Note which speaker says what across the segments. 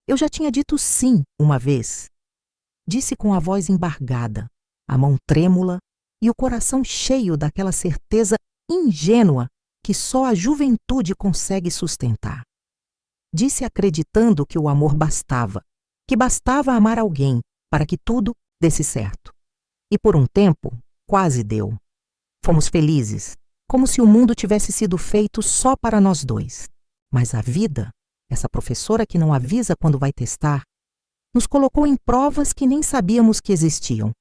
Speaker 1: Eu já tinha dito sim uma vez. Disse com a voz embargada, a mão trêmula e o coração cheio daquela certeza ingênua que só a juventude consegue sustentar. Disse acreditando que o amor bastava, que bastava amar alguém para que tudo desse certo. E por um tempo, quase deu. Fomos felizes, como se o mundo tivesse sido feito só para nós dois. Mas a vida, essa professora que não avisa quando vai testar, nos colocou em provas que nem sabíamos que existiam.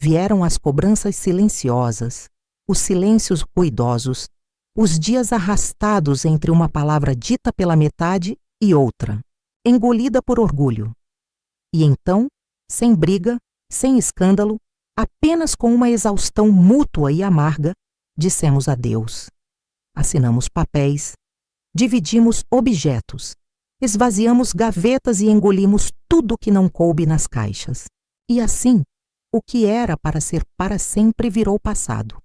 Speaker 1: Vieram as cobranças silenciosas, os silêncios ruidosos, os dias arrastados entre uma palavra dita pela metade e outra, engolida por orgulho. E então, sem briga, sem escândalo, apenas com uma exaustão mútua e amarga, dissemos adeus. Assinamos papéis, dividimos objetos, esvaziamos gavetas e engolimos tudo que não coube nas caixas. E assim, o que era para ser para sempre virou passado.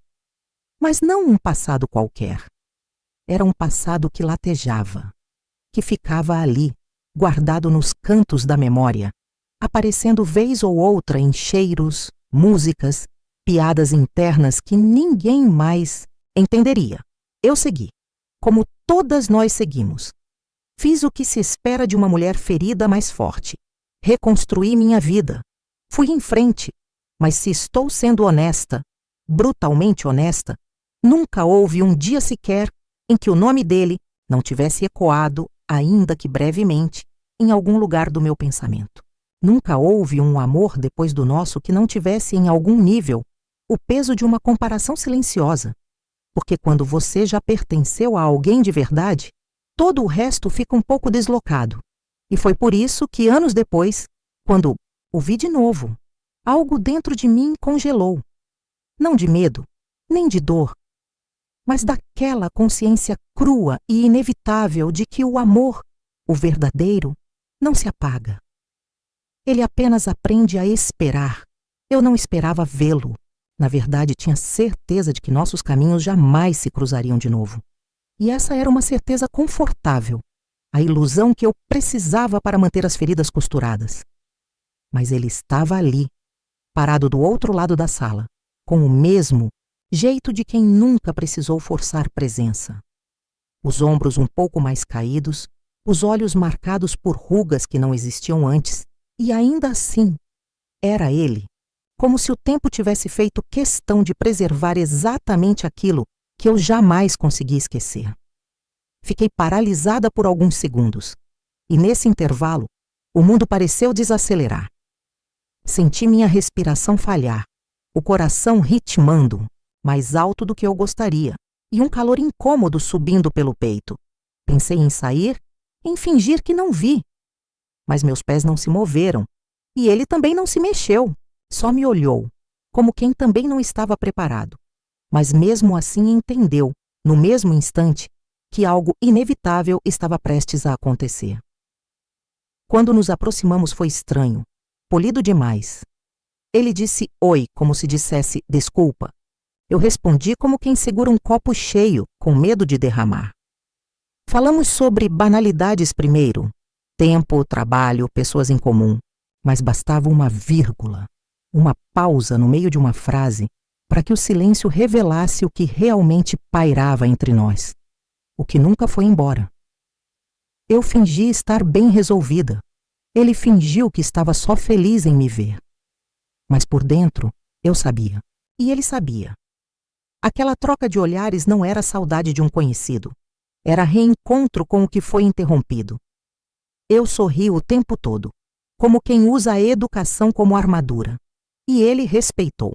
Speaker 1: Mas não um passado qualquer. Era um passado que latejava, que ficava ali, guardado nos cantos da memória, aparecendo vez ou outra em cheiros, músicas, piadas internas que ninguém mais entenderia. Eu segui, como todas nós seguimos. Fiz o que se espera de uma mulher ferida mais forte. Reconstruí minha vida. Fui em frente, mas se estou sendo honesta, brutalmente honesta, nunca houve um dia sequer em que o nome dele não tivesse ecoado, ainda que brevemente, em algum lugar do meu pensamento. Nunca houve um amor depois do nosso que não tivesse em algum nível o peso de uma comparação silenciosa, porque quando você já pertenceu a alguém de verdade, todo o resto fica um pouco deslocado. E foi por isso que anos depois, quando o vi de novo, algo dentro de mim congelou. Não de medo, nem de dor, mas daquela consciência crua e inevitável de que o amor, o verdadeiro, não se apaga. Ele apenas aprende a esperar. Eu não esperava vê-lo. Na verdade, tinha certeza de que nossos caminhos jamais se cruzariam de novo. E essa era uma certeza confortável, a ilusão que eu precisava para manter as feridas costuradas. Mas ele estava ali, parado do outro lado da sala, com o mesmo jeito de quem nunca precisou forçar presença. Os ombros um pouco mais caídos, os olhos marcados por rugas que não existiam antes, e ainda assim, era ele, como se o tempo tivesse feito questão de preservar exatamente aquilo que eu jamais consegui esquecer. Fiquei paralisada por alguns segundos, e nesse intervalo, o mundo pareceu desacelerar. Senti minha respiração falhar, o coração ritmando, mais alto do que eu gostaria, e um calor incômodo subindo pelo peito. Pensei em sair, em fingir que não vi. Mas meus pés não se moveram, e ele também não se mexeu, só me olhou, como quem também não estava preparado. Mas mesmo assim entendeu, no mesmo instante, que algo inevitável estava prestes a acontecer. Quando nos aproximamos foi estranho, polido demais. Ele disse oi, como se dissesse desculpa. Eu respondi como quem segura um copo cheio, com medo de derramar. Falamos sobre banalidades primeiro, tempo, trabalho, pessoas em comum, mas bastava uma vírgula, uma pausa no meio de uma frase para que o silêncio revelasse o que realmente pairava entre nós, o que nunca foi embora. Eu fingi estar bem resolvida. Ele fingiu que estava só feliz em me ver. Mas por dentro, eu sabia. E ele sabia. Aquela troca de olhares não era a saudade de um conhecido. Era reencontro com o que foi interrompido. Eu sorri o tempo todo, como quem usa a educação como armadura. E ele respeitou.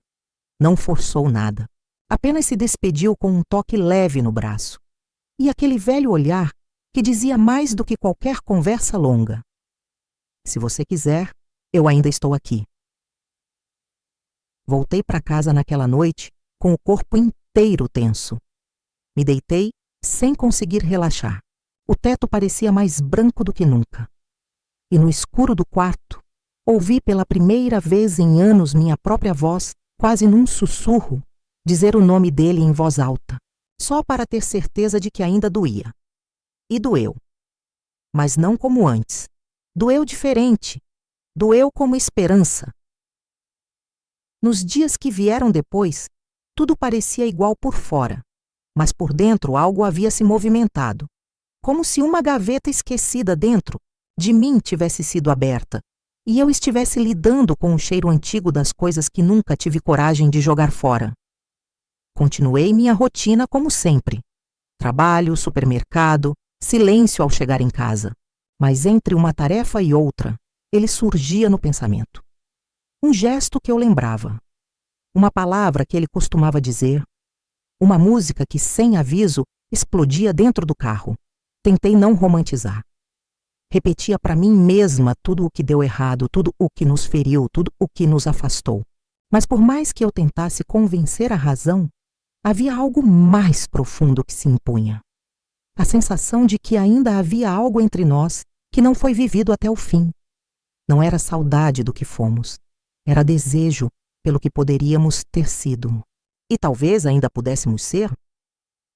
Speaker 1: Não forçou nada. Apenas se despediu com um toque leve no braço. E aquele velho olhar que dizia mais do que qualquer conversa longa. Se você quiser, eu ainda estou aqui. Voltei para casa naquela noite com o corpo inteiro tenso. Me deitei sem conseguir relaxar. O teto parecia mais branco do que nunca. E no escuro do quarto, ouvi pela primeira vez em anos minha própria voz, quase num sussurro, dizer o nome dele em voz alta, só para ter certeza de que ainda doía. E doeu. Mas não como antes. Doeu diferente. Doeu como esperança. Nos dias que vieram depois, tudo parecia igual por fora, mas por dentro algo havia se movimentado, como se uma gaveta esquecida dentro de mim tivesse sido aberta, e eu estivesse lidando com o cheiro antigo das coisas que nunca tive coragem de jogar fora. Continuei minha rotina como sempre. Trabalho, supermercado, silêncio ao chegar em casa. Mas entre uma tarefa e outra, ele surgia no pensamento. Um gesto que eu lembrava. Uma palavra que ele costumava dizer. Uma música que, sem aviso, explodia dentro do carro. Tentei não romantizar. Repetia para mim mesma tudo o que deu errado, tudo o que nos feriu, tudo o que nos afastou. Mas por mais que eu tentasse convencer a razão, havia algo mais profundo que se impunha. A sensação de que ainda havia algo entre nós que não foi vivido até o fim. Não era saudade do que fomos. Era desejo pelo que poderíamos ter sido. E talvez ainda pudéssemos ser.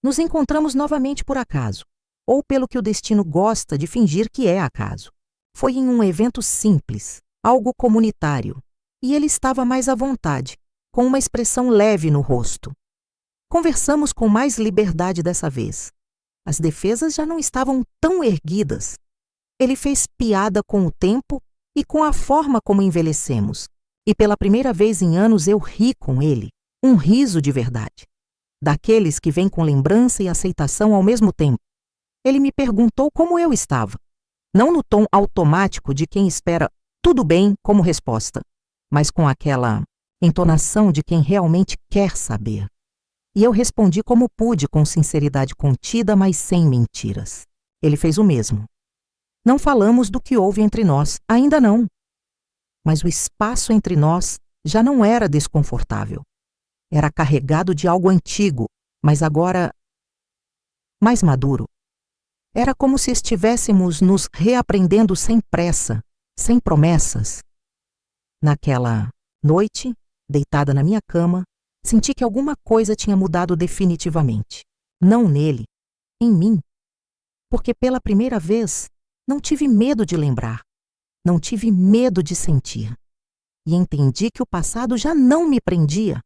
Speaker 1: Nos encontramos novamente por acaso, ou pelo que o destino gosta de fingir que é acaso. Foi em um evento simples, algo comunitário, e ele estava mais à vontade, com uma expressão leve no rosto. Conversamos com mais liberdade dessa vez. As defesas já não estavam tão erguidas. Ele fez piada com o tempo e com a forma como envelhecemos. E pela primeira vez em anos eu ri com ele, um riso de verdade. Daqueles que vêm com lembrança e aceitação ao mesmo tempo. Ele me perguntou como eu estava. Não no tom automático de quem espera tudo bem como resposta, mas com aquela entonação de quem realmente quer saber. E eu respondi como pude, com sinceridade contida, mas sem mentiras. Ele fez o mesmo. Não falamos do que houve entre nós, ainda não. Mas o espaço entre nós já não era desconfortável. Era carregado de algo antigo, mas agora mais maduro. Era como se estivéssemos nos reaprendendo sem pressa, sem promessas. Naquela noite, deitada na minha cama, senti que alguma coisa tinha mudado definitivamente. Não nele, em mim. Porque pela primeira vez, não tive medo de lembrar. Não tive medo de sentir. E entendi que o passado já não me prendia.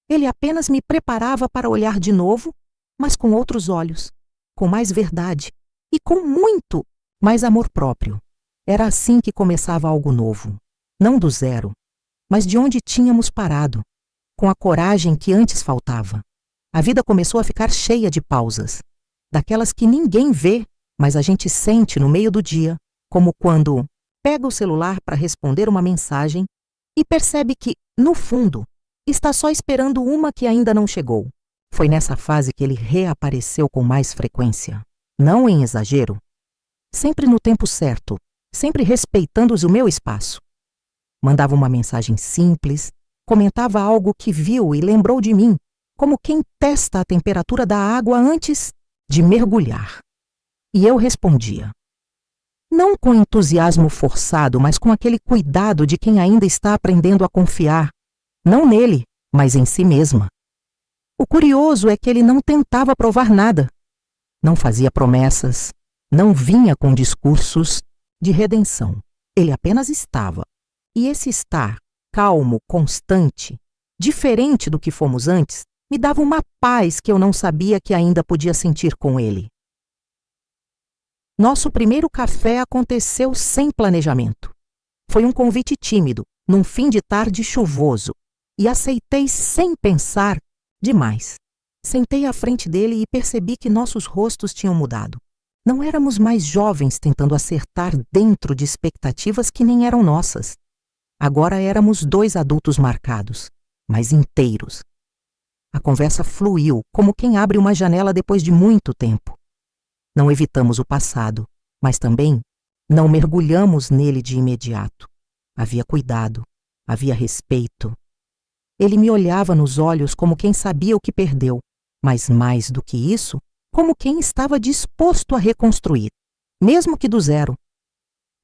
Speaker 1: Ele apenas me preparava para olhar de novo, mas com outros olhos, com mais verdade e com muito mais amor próprio. Era assim que começava algo novo. Não do zero, mas de onde tínhamos parado. Com a coragem que antes faltava. A vida começou a ficar cheia de pausas, daquelas que ninguém vê, mas a gente sente no meio do dia, como quando pega o celular para responder uma mensagem e percebe que, no fundo, está só esperando uma que ainda não chegou. Foi nessa fase que ele reapareceu com mais frequência. Não em exagero. Sempre no tempo certo, sempre respeitando o meu espaço. Mandava uma mensagem simples, comentava algo que viu e lembrou de mim, como quem testa a temperatura da água antes de mergulhar. E eu respondia. Não com entusiasmo forçado, mas com aquele cuidado de quem ainda está aprendendo a confiar, não nele, mas em si mesma. O curioso é que ele não tentava provar nada. Não fazia promessas, não vinha com discursos de redenção. Ele apenas estava. E esse estar, calmo, constante, diferente do que fomos antes, me dava uma paz que eu não sabia que ainda podia sentir com ele. Nosso primeiro café aconteceu sem planejamento. Foi um convite tímido, num fim de tarde chuvoso, e aceitei sem pensar demais. Sentei à frente dele e percebi que nossos rostos tinham mudado. Não éramos mais jovens tentando acertar dentro de expectativas que nem eram nossas. Agora éramos dois adultos marcados, mas inteiros. A conversa fluiu, como quem abre uma janela depois de muito tempo. Não evitamos o passado, mas também não mergulhamos nele de imediato. Havia cuidado, havia respeito. Ele me olhava nos olhos como quem sabia o que perdeu, mas mais do que isso, como quem estava disposto a reconstruir, mesmo que do zero.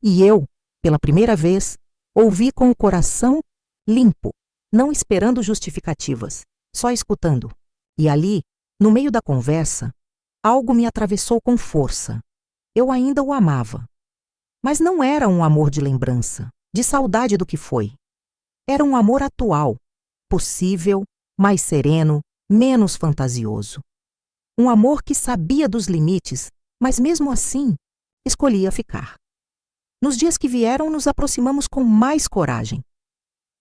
Speaker 1: E eu, pela primeira vez, ouvi com o coração limpo, não esperando justificativas, só escutando. E ali, no meio da conversa, algo me atravessou com força. Eu ainda o amava. Mas não era um amor de lembrança, de saudade do que foi. Era um amor atual, possível, mais sereno, menos fantasioso. Um amor que sabia dos limites, mas mesmo assim, escolhia ficar. Nos dias que vieram, nos aproximamos com mais coragem.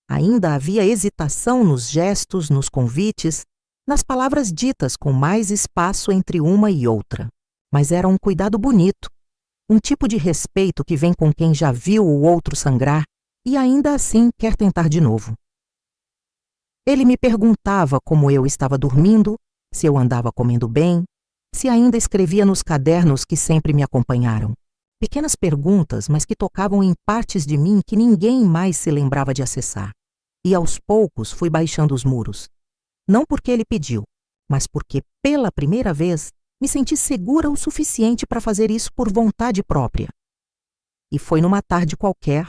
Speaker 1: Ainda havia hesitação nos gestos, nos convites, nas palavras ditas com mais espaço entre uma e outra. Mas era um cuidado bonito, um tipo de respeito que vem com quem já viu o outro sangrar e ainda assim quer tentar de novo. Ele me perguntava como eu estava dormindo, se eu andava comendo bem, se ainda escrevia nos cadernos que sempre me acompanharam. Pequenas perguntas, mas que tocavam em partes de mim que ninguém mais se lembrava de acessar. E aos poucos fui baixando os muros. Não porque ele pediu, mas porque, pela primeira vez, me senti segura o suficiente para fazer isso por vontade própria. E foi numa tarde qualquer,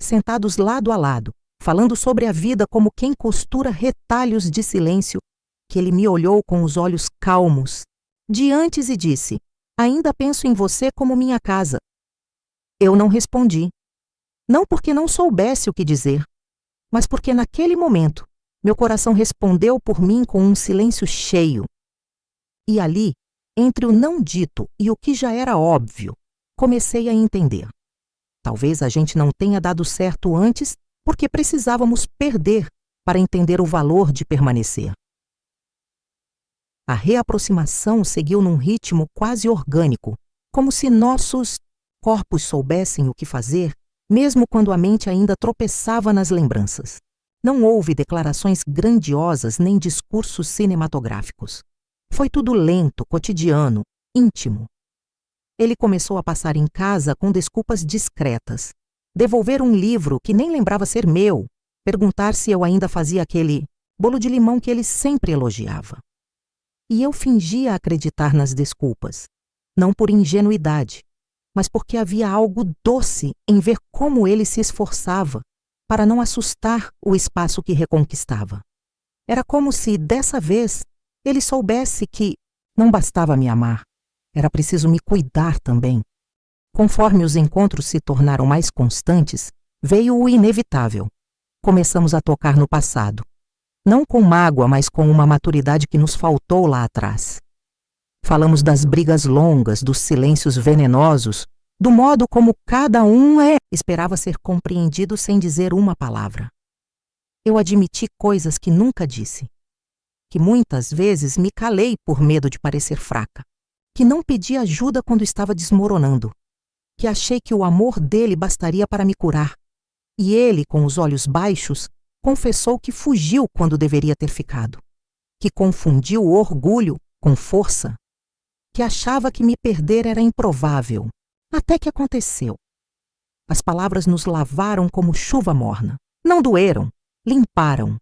Speaker 1: sentados lado a lado, falando sobre a vida como quem costura retalhos de silêncio, que ele me olhou com os olhos calmos, de antes e disse: "Ainda penso em você como minha casa." Eu não respondi. Não porque não soubesse o que dizer, mas porque naquele momento meu coração respondeu por mim com um silêncio cheio. E ali, entre o não dito e o que já era óbvio, comecei a entender. Talvez a gente não tenha dado certo antes porque precisávamos perder para entender o valor de permanecer. A reaproximação seguiu num ritmo quase orgânico, como se nossos corpos soubessem o que fazer, mesmo quando a mente ainda tropeçava nas lembranças. Não houve declarações grandiosas nem discursos cinematográficos. Foi tudo lento, cotidiano, íntimo. Ele começou a passar em casa com desculpas discretas. Devolver um livro que nem lembrava ser meu, perguntar se eu ainda fazia aquele bolo de limão que ele sempre elogiava. E eu fingia acreditar nas desculpas, não por ingenuidade, mas porque havia algo doce em ver como ele se esforçava para não assustar o espaço que reconquistava. Era como se, dessa vez, ele soubesse que não bastava me amar, era preciso me cuidar também. Conforme os encontros se tornaram mais constantes, veio o inevitável. Começamos a tocar no passado. Não com mágoa, mas com uma maturidade que nos faltou lá atrás. Falamos das brigas longas, dos silêncios venenosos, do modo como cada um esperava ser compreendido sem dizer uma palavra. Eu admiti coisas que nunca disse. Que muitas vezes me calei por medo de parecer fraca. Que não pedi ajuda quando estava desmoronando. Que achei que o amor dele bastaria para me curar. E ele, com os olhos baixos, confessou que fugiu quando deveria ter ficado. Que confundiu o orgulho com força. Que achava que me perder era improvável. Até que aconteceu. As palavras nos lavaram como chuva morna. Não doeram, limparam.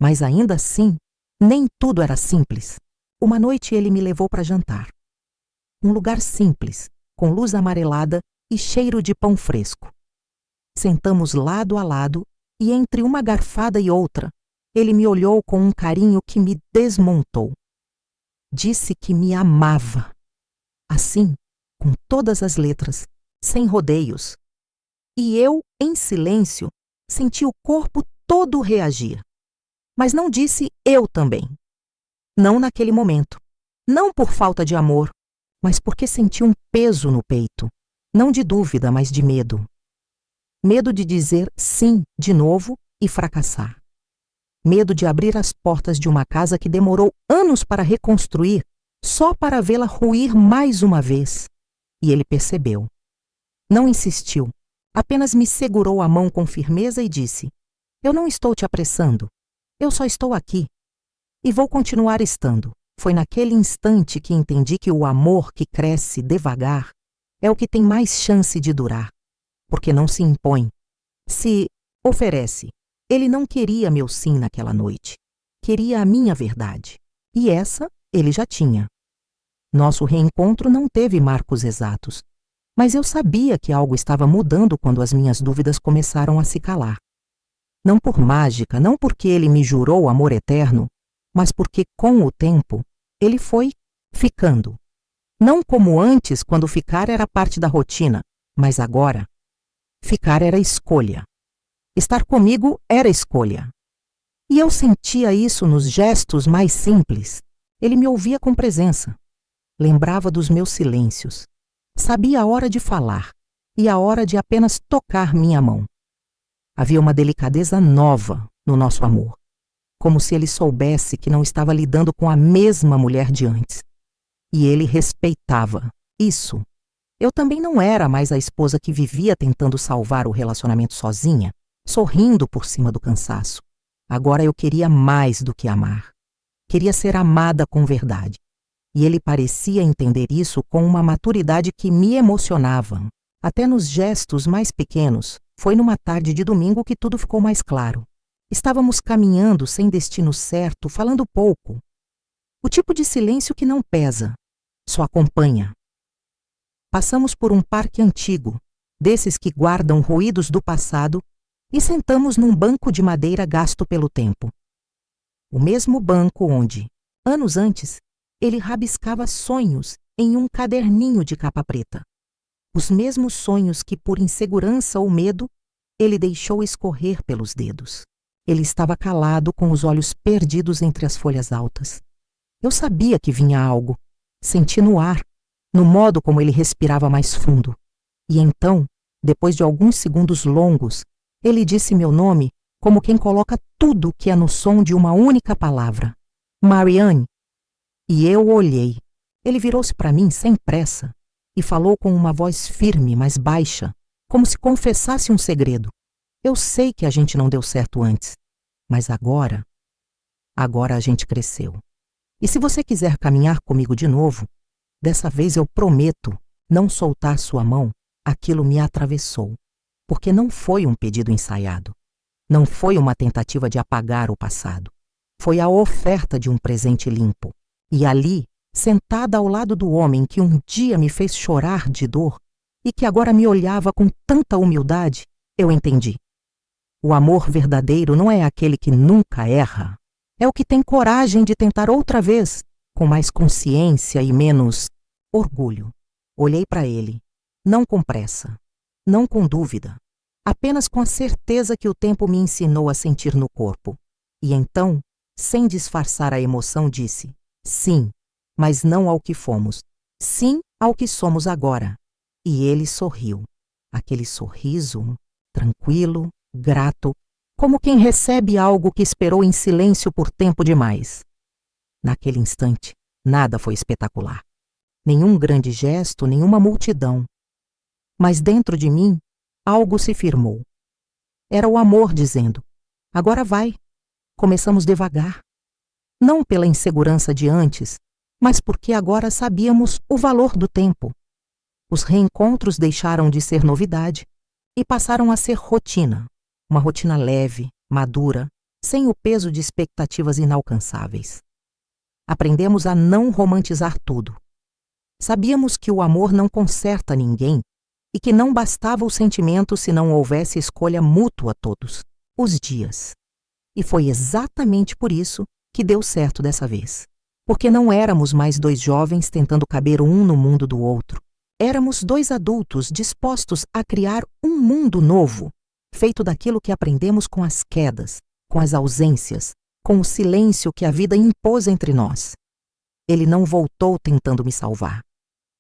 Speaker 1: Mas ainda assim, nem tudo era simples. Uma noite ele me levou para jantar. Um lugar simples, com luz amarelada e cheiro de pão fresco. Sentamos lado a lado e entre uma garfada e outra, ele me olhou com um carinho que me desmontou. Disse que me amava. Assim, com todas as letras, sem rodeios. E eu, em silêncio, senti o corpo todo reagir. Mas não disse eu também. Não naquele momento. Não por falta de amor, mas porque senti um peso no peito. Não de dúvida, mas de medo. Medo de dizer sim de novo e fracassar. Medo de abrir as portas de uma casa que demorou anos para reconstruir, só para vê-la ruir mais uma vez. E ele percebeu. Não insistiu, apenas me segurou a mão com firmeza e disse: "Eu não estou te apressando. Eu só estou aqui. E vou continuar estando." Foi naquele instante que entendi que o amor que cresce devagar é o que tem mais chance de durar, porque não se impõe. Se oferece. Ele não queria meu sim naquela noite. Queria a minha verdade. E essa ele já tinha. Nosso reencontro não teve marcos exatos, mas eu sabia que algo estava mudando quando as minhas dúvidas começaram a se calar. Não por mágica, não porque ele me jurou amor eterno, mas porque, com o tempo, ele foi ficando. Não como antes, quando ficar era parte da rotina, Mas agora, ficar era escolha. Estar comigo era escolha. E eu sentia isso nos gestos mais simples. Ele me ouvia com presença. Lembrava dos meus silêncios. Sabia a hora de falar e a hora de apenas tocar minha mão. Havia uma delicadeza nova no nosso amor, como se ele soubesse que não estava lidando com a mesma mulher de antes. E ele respeitava isso. Eu também não era mais a esposa que vivia tentando salvar o relacionamento sozinha, sorrindo por cima do cansaço. Agora eu queria mais do que amar. Queria ser amada com verdade. E ele parecia entender isso com uma maturidade que me emocionava. Até nos gestos mais pequenos, foi numa tarde de domingo que tudo ficou mais claro. Estávamos caminhando sem destino certo, falando pouco. O tipo de silêncio que não pesa, só acompanha. Passamos por um parque antigo, desses que guardam ruídos do passado, e sentamos num banco de madeira gasto pelo tempo. O mesmo banco onde, anos antes, ele rabiscava sonhos em um caderninho de capa preta. Os mesmos sonhos que, por insegurança ou medo, ele deixou escorrer pelos dedos. Ele estava calado, com os olhos perdidos entre as folhas altas. Eu sabia que vinha algo. Senti no ar, no modo como ele respirava mais fundo. E então, depois de alguns segundos longos, ele disse meu nome como quem coloca tudo o que é no som de uma única palavra. Marianne. E eu olhei. Ele virou-se para mim sem pressa e falou com uma voz firme, mas baixa, como se confessasse um segredo. Eu sei que a gente não deu certo antes, mas agora a gente cresceu. E se você quiser caminhar comigo de novo, dessa vez eu prometo não soltar sua mão. Aquilo me atravessou, porque não foi um pedido ensaiado. Não foi uma tentativa de apagar o passado. Foi a oferta de um presente limpo. E ali, sentada ao lado do homem que um dia me fez chorar de dor e que agora me olhava com tanta humildade, eu entendi. O amor verdadeiro não é aquele que nunca erra. É o que tem coragem de tentar outra vez, com mais consciência e menos orgulho. Olhei para ele, não com pressa, não com dúvida, apenas com a certeza que o tempo me ensinou a sentir no corpo. E então, sem disfarçar a emoção, disse: sim, mas não ao que fomos. Sim ao que somos agora. E ele sorriu. Aquele sorriso, tranquilo, grato, como quem recebe algo que esperou em silêncio por tempo demais. Naquele instante, nada foi espetacular. Nenhum grande gesto, nenhuma multidão. Mas dentro de mim, algo se firmou. Era o amor dizendo: agora vai. Começamos devagar. Não pela insegurança de antes, mas porque agora sabíamos o valor do tempo. Os reencontros deixaram de ser novidade e passaram a ser rotina. Uma rotina leve, madura, sem o peso de expectativas inalcançáveis. Aprendemos a não romantizar tudo. Sabíamos que o amor não conserta ninguém e que não bastava o sentimento se não houvesse escolha mútua todos os dias. E foi exatamente por isso que deu certo dessa vez. Porque não éramos mais dois jovens tentando caber um no mundo do outro. Éramos dois adultos dispostos a criar um mundo novo, feito daquilo que aprendemos com as quedas, com as ausências, com o silêncio que a vida impôs entre nós. Ele não voltou tentando me salvar.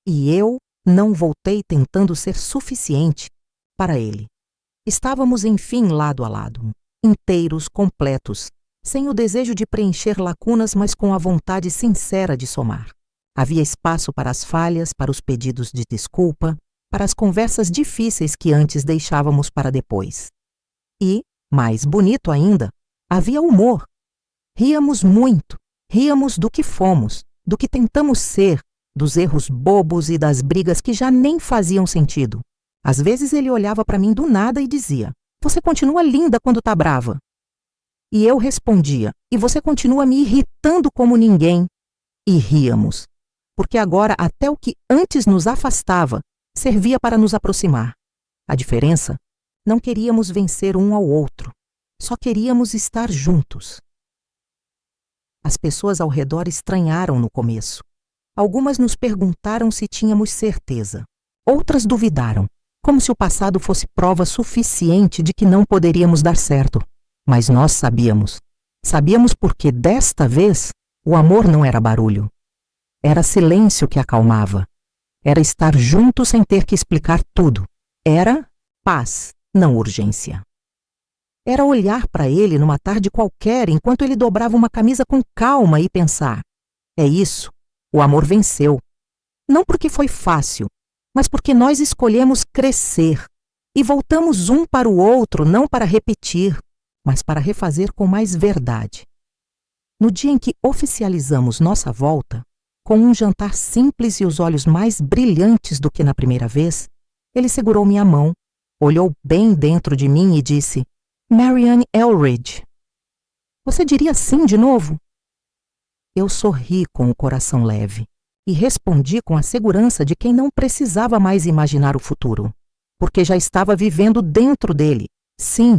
Speaker 1: E eu não voltei tentando ser suficiente para ele. Estávamos, enfim, lado a lado, inteiros, completos, sem o desejo de preencher lacunas, mas com a vontade sincera de somar. Havia espaço para as falhas, para os pedidos de desculpa, para as conversas difíceis que antes deixávamos para depois. E, mais bonito ainda, havia humor. Ríamos muito, ríamos do que fomos, do que tentamos ser, dos erros bobos e das brigas que já nem faziam sentido. Às vezes ele olhava para mim do nada e dizia: você continua linda quando tá brava. E eu respondia: e você continua me irritando como ninguém. E ríamos, porque agora até o que antes nos afastava servia para nos aproximar. A diferença? Não queríamos vencer um ao outro, só queríamos estar juntos. As pessoas ao redor estranharam no começo. Algumas nos perguntaram se tínhamos certeza. Outras duvidaram. como se o passado fosse prova suficiente de que não poderíamos dar certo. Mas nós sabíamos. Sabíamos porque, desta vez, o amor não era barulho. Era silêncio que acalmava. Era estar junto sem ter que explicar tudo. Era paz, não urgência. Era olhar para ele numa tarde qualquer enquanto ele dobrava uma camisa com calma e pensar: é isso, o amor venceu. Não porque foi fácil, mas porque nós escolhemos crescer e voltamos um para o outro não para repetir, mas para refazer com mais verdade. No dia em que oficializamos nossa volta, com um jantar simples e os olhos mais brilhantes do que na primeira vez, ele segurou minha mão, olhou bem dentro de mim e disse: Marianne Elridge. Você diria sim de novo? Eu sorri com o coração leve e respondi com a segurança de quem não precisava mais imaginar o futuro, porque já estava vivendo dentro dele, sim.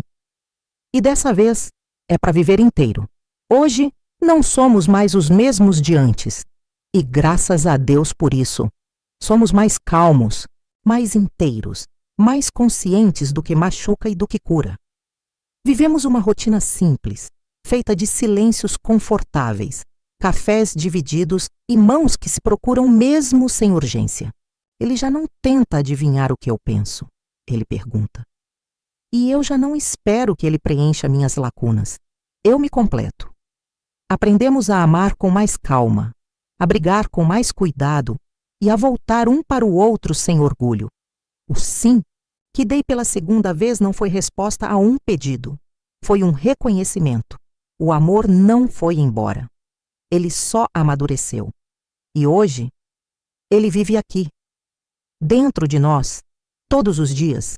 Speaker 1: E dessa vez é para viver inteiro. Hoje não somos mais os mesmos de antes, e graças a Deus por isso. Somos mais calmos, mais inteiros, mais conscientes do que machuca e do que cura. Vivemos uma rotina simples, feita de silêncios confortáveis, cafés divididos e mãos que se procuram mesmo sem urgência. Ele já não tenta adivinhar o que eu penso, ele pergunta. E eu já não espero que ele preencha minhas lacunas. Eu me completo. Aprendemos a amar com mais calma, a brigar com mais cuidado e a voltar um para o outro sem orgulho. O sim que dei pela segunda vez não foi resposta a um pedido. Foi um reconhecimento. O amor não foi embora. Ele só amadureceu. E hoje, ele vive aqui, dentro de nós, todos os dias,